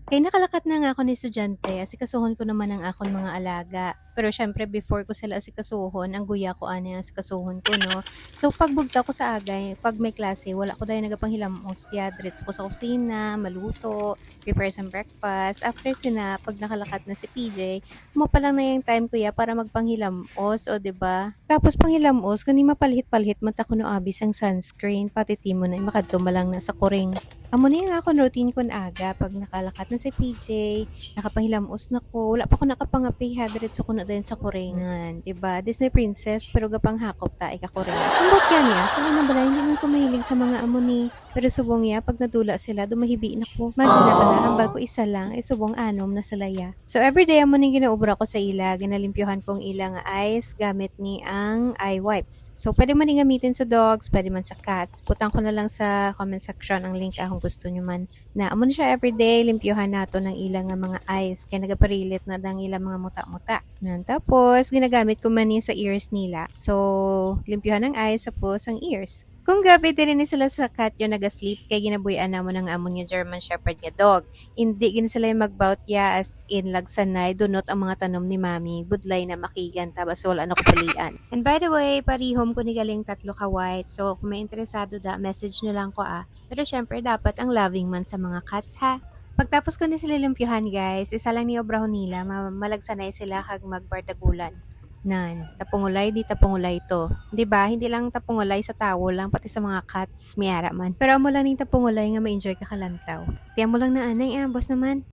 Kay nakalakat na nga ako ni estudyante, asikasuhon ko naman ang akon mga alaga. Pero syempre before ko sila asikasuhon, ang guya ko ani ang asikasuhon ko, no? So pagbugta ko sa agay, pag may klase, wala ko dahil nagapanghilam ya, diretso ko sa kusina, maluto, prepare some breakfast. After sina, pag nakalakat na si PJ, mo pa lang na yung time ko ya para magpanghilamos, o 'di ba? Tapos panghilamos, kani mapalhit-palhit mata ko no abis ang sunscreen, pati timo na makadto malang na sa kuring. Amo ni nga akong routine kon aga pag nakalakat na si PJ, nakapahilamos na ko, wala pa ko nakapangapi ha, diretso ko na din sa kuringan, 'di ba? Disney princess pero gapang hakop ta ika kuring. Ambot yan ya, sila na bala hindi man ko mahilig sa mga amo ni, pero subong ya pag nadula sila dumahibi na ko. Imagine na bala hambal ko isa lang ay subong anom na sila ya. So everyday amo ning ginaubra ko sa ila, ginalimpyuhan kong ila nga eyes gamit ni ang eye wipes. So pwede man ni gamitin sa dogs, pwede man sa cats. Putang ko na lang sa comment section ang link kung gusto nyo man. Na amo na siya everyday, limpyuhan nato ng ilang nga mga eyes. Kaya nagaparilit na ng ilang mga muta-muta. Tapos, ginagamit ko man sa ears nila. So, limpyuhan ng eyes, tapos ang ears. Kung gabi din ni sila sa cat yung nagasleep, kay ginabuyan na mo ng amo niya German Shepherd nga dog. Hindi gin sila yung magbout ya as in lagsanay, dunot ang mga tanom ni mami, budlay na makigan, tabas wala na ko palian. And by the way, parihom ko ni galing tatlo ka white. So, kung may interesado da, message nyo lang ko Pero syempre, dapat ang loving man sa mga cats ha. Pagtapos ko na sila lumpyuhan guys, isa lang ni obrahon nila, malagsanay sila kag magbardagulan. Tapungulay di tapungulay to. 'Di ba? Hindi lang tapungulay sa tao lang pati sa mga cats, miyara man. Pero amo lang ning tapungulay nga ma-enjoy ka kalantaw. Tiyan mo lang na anay boss naman.